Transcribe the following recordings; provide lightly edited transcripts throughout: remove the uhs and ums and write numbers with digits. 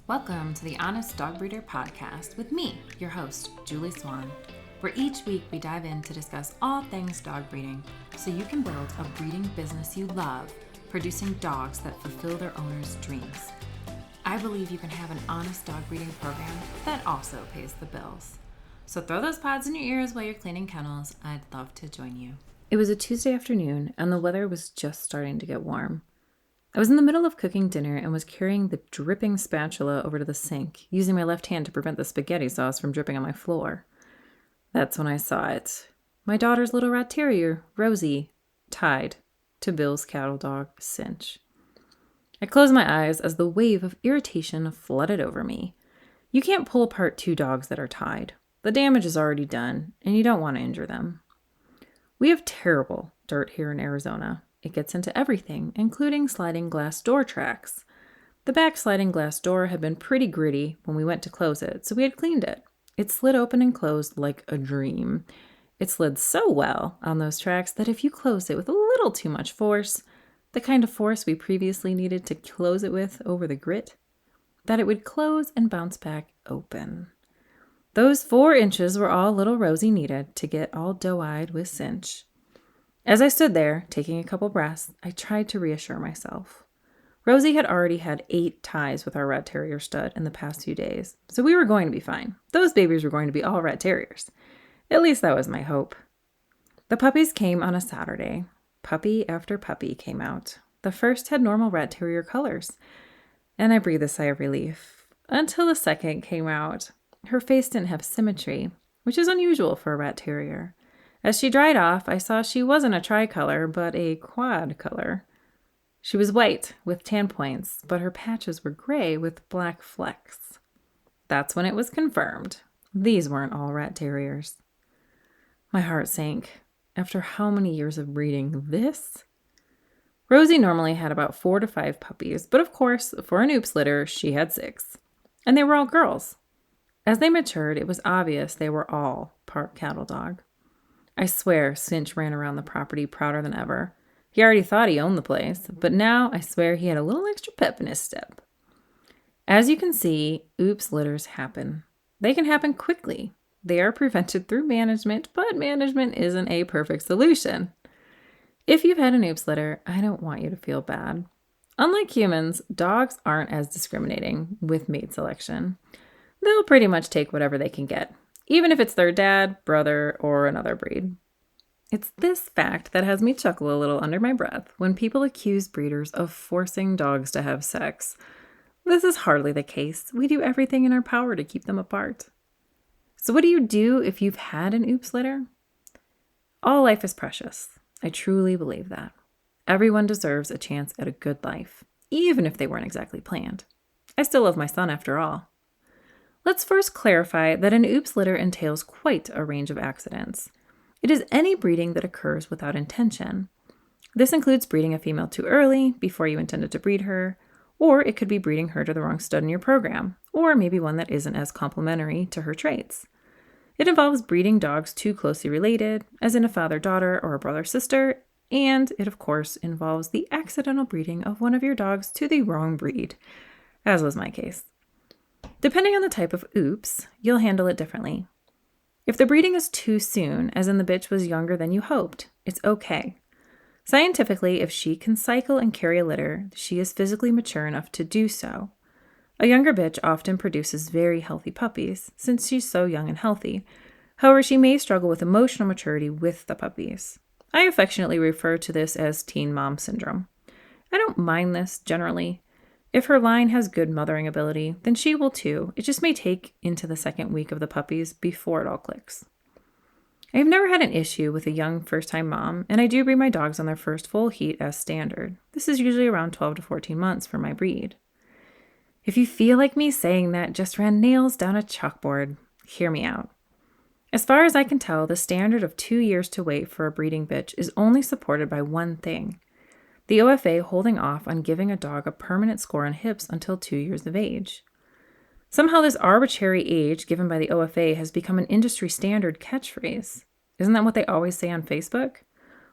Welcome to the Honest Dog Breeder Podcast with me, your host, Julie Swan, where each week we dive in to discuss all things dog breeding so you can build a breeding business you love, producing dogs that fulfill their owners' dreams. I believe you can have an honest dog breeding program that also pays the bills. So throw those pods in your ears while you're cleaning kennels. I'd love to join you. It was a Tuesday afternoon and the weather was just starting to get warm. I was in the middle of cooking dinner and was carrying the dripping spatula over to the sink, using my left hand to prevent the spaghetti sauce from dripping on my floor. That's when I saw it. My daughter's little rat terrier, Rosie, tied to Bill's cattle dog, Cinch. I closed my eyes as the wave of irritation flooded over me. You can't pull apart two dogs that are tied. The damage is already done, and you don't want to injure them. We have terrible dirt here in Arizona. It gets into everything, including sliding glass door tracks. The back sliding glass door had been pretty gritty when we went to close it, so we had cleaned it. It slid open and closed like a dream. It slid so well on those tracks that if you closed it with a little too much force, the kind of force we previously needed to close it with over the grit, that it would close and bounce back open. Those 4 inches were all little Rosie needed to get all doe-eyed with Cinch. As I stood there, taking a couple breaths, I tried to reassure myself. Rosie had already had 8 ties with our rat terrier stud in the past few days, so we were going to be fine. Those babies were going to be all rat terriers. At least that was my hope. The puppies came on a Saturday. Puppy after puppy came out. The first had normal rat terrier colors, and I breathed a sigh of relief. Until the second came out. Her face didn't have symmetry, which is unusual for a rat terrier. As she dried off, I saw she wasn't a tricolor, but a quad color. She was white with tan points, but her patches were gray with black flecks. That's when it was confirmed. These weren't all rat terriers. My heart sank. After how many years of breeding this? Rosie normally had about 4 to 5 puppies, but of course, for an oops litter, she had 6. And they were all girls. As they matured, it was obvious they were all part cattle dog. I swear Cinch ran around the property prouder than ever. He already thought he owned the place, but now I swear he had a little extra pep in his step. As you can see, oops litters happen. They can happen quickly. They are prevented through management, but management isn't a perfect solution. If you've had an oops litter, I don't want you to feel bad. Unlike humans, dogs aren't as discriminating with mate selection. They'll pretty much take whatever they can get, even if it's their dad, brother, or another breed. It's this fact that has me chuckle a little under my breath when people accuse breeders of forcing dogs to have sex. This is hardly the case. We do everything in our power to keep them apart. So what do you do if you've had an oops litter? All life is precious. I truly believe that. Everyone deserves a chance at a good life, even if they weren't exactly planned. I still love my son after all. Let's first clarify that an oops litter entails quite a range of accidents. It is any breeding that occurs without intention. This includes breeding a female too early, before you intended to breed her, or it could be breeding her to the wrong stud in your program, or maybe one that isn't as complementary to her traits. It involves breeding dogs too closely related, as in a father-daughter or a brother-sister, and it of course involves the accidental breeding of one of your dogs to the wrong breed, as was my case. Depending on the type of oops, you'll handle it differently. If the breeding is too soon, as in the bitch was younger than you hoped, it's okay. Scientifically, if she can cycle and carry a litter, she is physically mature enough to do so. A younger bitch often produces very healthy puppies, since she's so young and healthy. However, she may struggle with emotional maturity with the puppies. I affectionately refer to this as teen mom syndrome. I don't mind this, generally. If her line has good mothering ability, then she will too. It just may take into the second week of the puppies before it all clicks. I have never had an issue with a young first-time mom, and I do breed my dogs on their first full heat as standard. This is usually around 12 to 14 months for my breed. If you feel like me saying that just ran nails down a chalkboard, hear me out. As far as I can tell, the standard of 2 years to wait for a breeding bitch is only supported by one thing: the OFA holding off on giving a dog a permanent score on hips until 2 years of age. Somehow this arbitrary age given by the OFA has become an industry standard catchphrase. Isn't that what they always say on Facebook?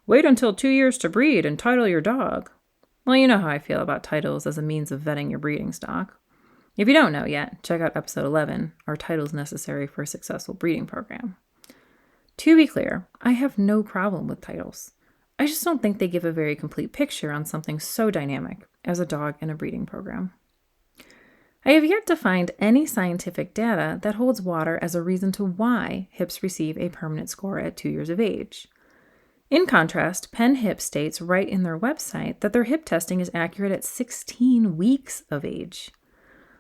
Wait until 2 years to breed and title your dog. Well, you know how I feel about titles as a means of vetting your breeding stock. If you don't know yet, check out episode 11, Are Titles Necessary for a Successful Breeding Program? To be clear, I have no problem with titles. I just don't think they give a very complete picture on something so dynamic as a dog in a breeding program. I have yet to find any scientific data that holds water as a reason to why hips receive a permanent score at 2 years of age. In contrast, Penn Hip states right in their website that their hip testing is accurate at 16 weeks of age.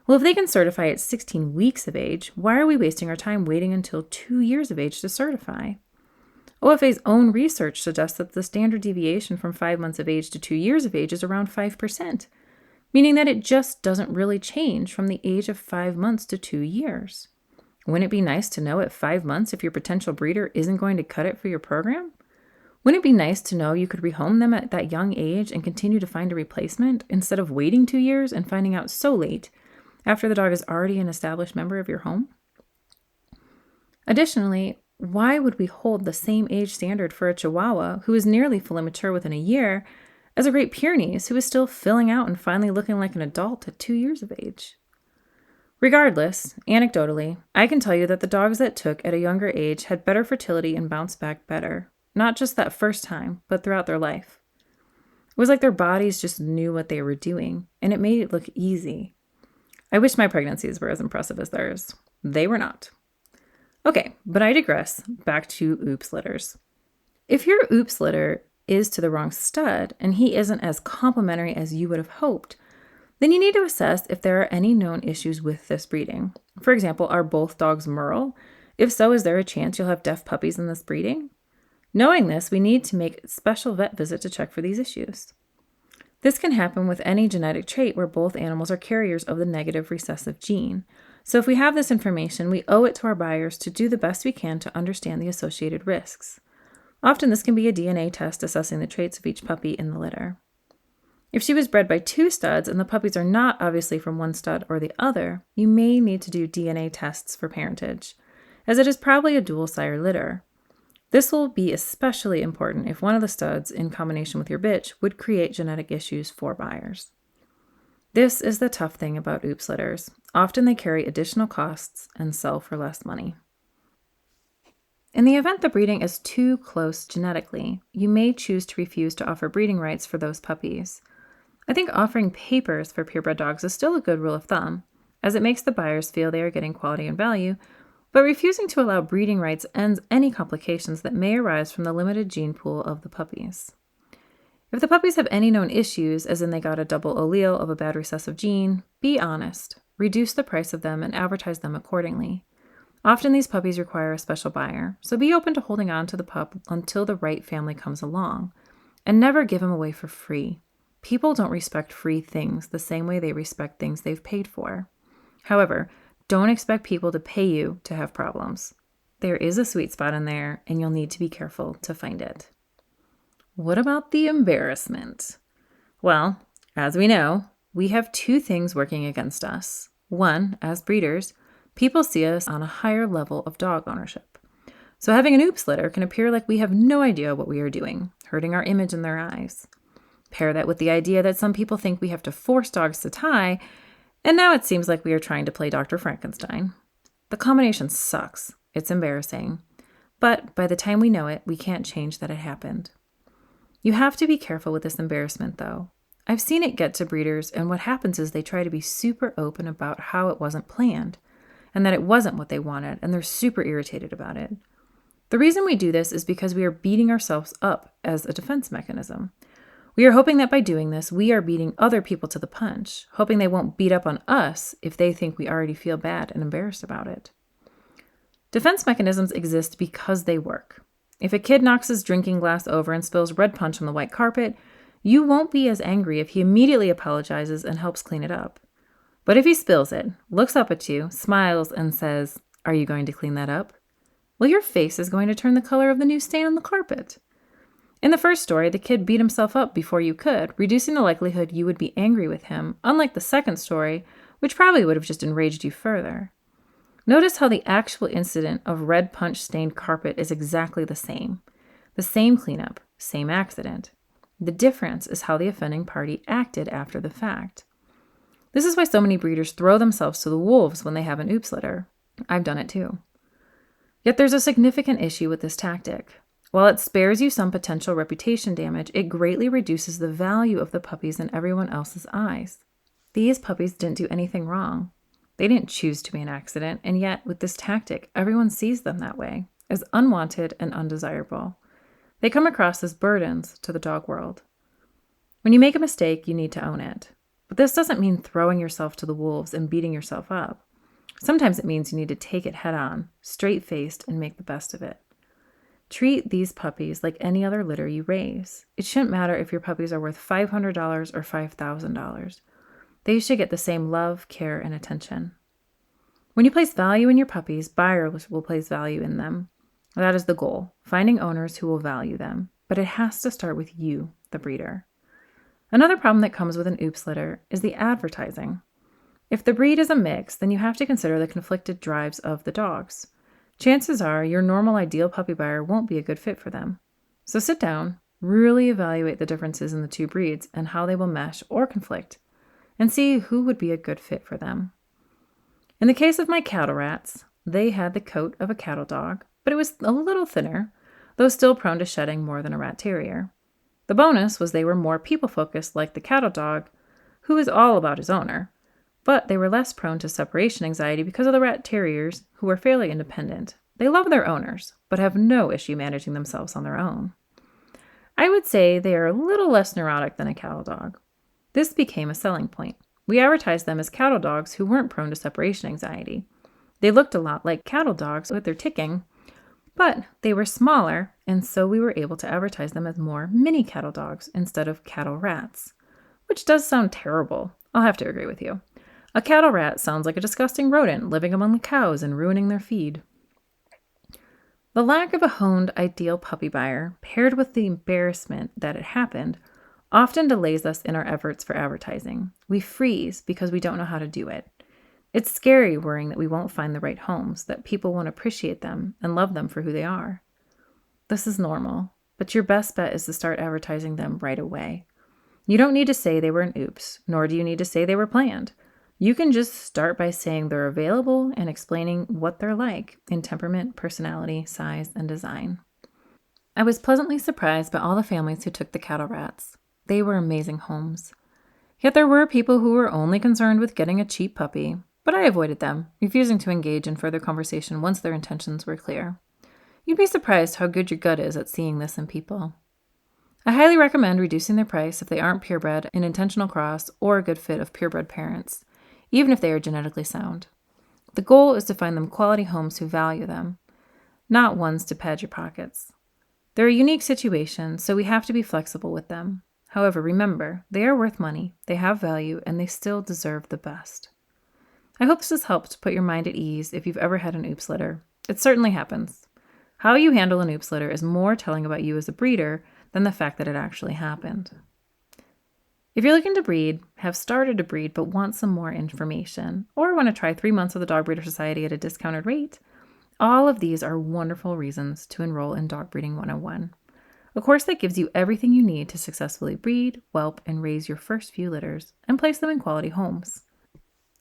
Well, if they can certify at 16 weeks of age, why are we wasting our time waiting until 2 years of age to certify? OFA's own research suggests that the standard deviation from 5 months of age to 2 years of age is around 5%, meaning that it just doesn't really change from the age of 5 months to 2 years. Wouldn't it be nice to know at 5 months if your potential breeder isn't going to cut it for your program? Wouldn't it be nice to know you could rehome them at that young age and continue to find a replacement instead of waiting 2 years and finding out so late after the dog is already an established member of your home? Additionally, why would we hold the same age standard for a Chihuahua who is nearly fully mature within a year as a Great Pyrenees who is still filling out and finally looking like an adult at 2 years of age? Regardless, anecdotally, I can tell you that the dogs that took at a younger age had better fertility and bounced back better, not just that first time, but throughout their life. It was like their bodies just knew what they were doing, and it made it look easy. I wish my pregnancies were as impressive as theirs. They were not. Okay, but I digress. Back to oops litters. If your oops litter is to the wrong stud and he isn't as complimentary as you would have hoped, then you need to assess if there are any known issues with this breeding. For example, are both dogs Merle? If so, is there a chance you'll have deaf puppies in this breeding? Knowing this, we need to make a special vet visit to check for these issues. This can happen with any genetic trait where both animals are carriers of the negative recessive gene. So if we have this information, we owe it to our buyers to do the best we can to understand the associated risks. Often this can be a DNA test assessing the traits of each puppy in the litter. If she was bred by 2 studs and the puppies are not obviously from one stud or the other, you may need to do DNA tests for parentage, as it is probably a dual sire litter. This will be especially important if one of the studs, in combination with your bitch, would create genetic issues for buyers. This is the tough thing about oops litters. Often they carry additional costs and sell for less money. In the event the breeding is too close genetically, you may choose to refuse to offer breeding rights for those puppies. I think offering papers for purebred dogs is still a good rule of thumb, as it makes the buyers feel they are getting quality and value, but refusing to allow breeding rights ends any complications that may arise from the limited gene pool of the puppies. If the puppies have any known issues, as in they got a double allele of a bad recessive gene, be honest, reduce the price of them, and advertise them accordingly. Often these puppies require a special buyer, so be open to holding on to the pup until the right family comes along, and never give him away for free. People don't respect free things the same way they respect things they've paid for. However, don't expect people to pay you to have problems. There is a sweet spot in there, and you'll need to be careful to find it. What about the embarrassment? Well, as we know, we have 2 things working against us. One, as breeders, people see us on a higher level of dog ownership. So having an oops litter can appear like we have no idea what we are doing, hurting our image in their eyes. Pair that with the idea that some people think we have to force dogs to tie, and now it seems like we are trying to play Dr. Frankenstein. The combination sucks. It's embarrassing. But by the time we know it, we can't change that it happened. You have to be careful with this embarrassment, though. I've seen it get to breeders, and what happens is they try to be super open about how it wasn't planned, and that it wasn't what they wanted, and they're super irritated about it. The reason we do this is because we are beating ourselves up as a defense mechanism. We are hoping that by doing this, we are beating other people to the punch, hoping they won't beat up on us if they think we already feel bad and embarrassed about it. Defense mechanisms exist because they work. If a kid knocks his drinking glass over and spills red punch on the white carpet, you won't be as angry if he immediately apologizes and helps clean it up. But if he spills it, looks up at you, smiles, and says, "Are you going to clean that up?" well, your face is going to turn the color of the new stain on the carpet. In the first story, the kid beat himself up before you could, reducing the likelihood you would be angry with him, unlike the second story, which probably would have just enraged you further. Notice how the actual incident of red punch-stained carpet is exactly the same. The same cleanup, same accident. The difference is how the offending party acted after the fact. This is why so many breeders throw themselves to the wolves when they have an oops litter. I've done it too. Yet there's a significant issue with this tactic. While it spares you some potential reputation damage, it greatly reduces the value of the puppies in everyone else's eyes. These puppies didn't do anything wrong. They didn't choose to be an accident, and yet with this tactic, everyone sees them that way, as unwanted and undesirable. They come across as burdens to the dog world. When you make a mistake, you need to own it. But this doesn't mean throwing yourself to the wolves and beating yourself up. Sometimes it means you need to take it head on, straight-faced, and make the best of it. Treat these puppies like any other litter you raise. It shouldn't matter if your puppies are worth $500 or $5,000. They should get the same love, care, and attention. When you place value in your puppies, buyers will place value in them. That is the goal, finding owners who will value them. But it has to start with you, the breeder. Another problem that comes with an oops litter is the advertising. If the breed is a mix, then you have to consider the conflicted drives of the dogs. Chances are your normal ideal puppy buyer won't be a good fit for them. So sit down, really evaluate the differences in the two breeds and how they will mesh or conflict, and see who would be a good fit for them. In the case of my cattle rats, they had the coat of a cattle dog, but it was a little thinner, though still prone to shedding more than a rat terrier. The bonus was they were more people-focused like the cattle dog, who is all about his owner. But they were less prone to separation anxiety because of the rat terriers, who are fairly independent. They love their owners, but have no issue managing themselves on their own. I would say they are a little less neurotic than a cattle dog. This became a selling point. We advertised them as cattle dogs who weren't prone to separation anxiety. They looked a lot like cattle dogs with their ticking, but they were smaller, and so we were able to advertise them as more mini cattle dogs instead of cattle rats, which does sound terrible. I'll have to agree with you. A cattle rat sounds like a disgusting rodent living among the cows and ruining their feed. The lack of a honed ideal puppy buyer, paired with the embarrassment that it happened, often delays us in our efforts for advertising. We freeze because we don't know how to do it. It's scary worrying that we won't find the right homes, that people won't appreciate them and love them for who they are. This is normal, but your best bet is to start advertising them right away. You don't need to say they were an oops, nor do you need to say they were planned. You can just start by saying they're available and explaining what they're like in temperament, personality, size, and design. I was pleasantly surprised by all the families who took the cattle rats. They were amazing homes. Yet there were people who were only concerned with getting a cheap puppy, but I avoided them, refusing to engage in further conversation once their intentions were clear. You'd be surprised how good your gut is at seeing this in people. I highly recommend reducing their price if they aren't purebred, an intentional cross, or a good fit of purebred parents, even if they are genetically sound. The goal is to find them quality homes who value them, not ones to pad your pockets. They're a unique situation, so we have to be flexible with them. However, remember, they are worth money, they have value, and they still deserve the best. I hope this has helped put your mind at ease if you've ever had an oops litter. It certainly happens. How you handle an oops litter is more telling about you as a breeder than the fact that it actually happened. If you're looking to breed, have started to breed but want some more information, or want to try 3 months of the Dog Breeder Society at a discounted rate, all of these are wonderful reasons to enroll in Dog Breeding 101, a course that gives you everything you need to successfully breed, whelp, and raise your first few litters and place them in quality homes.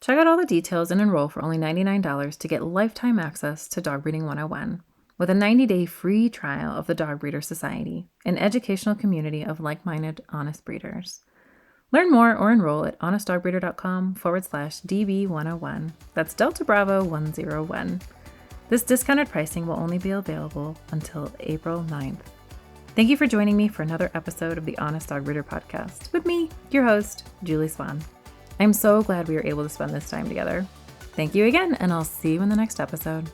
Check out all the details and enroll for only $99 to get lifetime access to Dog Breeding 101 with a 90-day free trial of the Dog Breeder Society, an educational community of like-minded, honest breeders. Learn more or enroll at honestdogbreeder.com/DB101. That's Delta Bravo 101. This discounted pricing will only be available until April 9th. Thank you for joining me for another episode of the Honest Dog Breeder Podcast with me, your host, Julie Swan. I'm so glad we were able to spend this time together. Thank you again, and I'll see you in the next episode.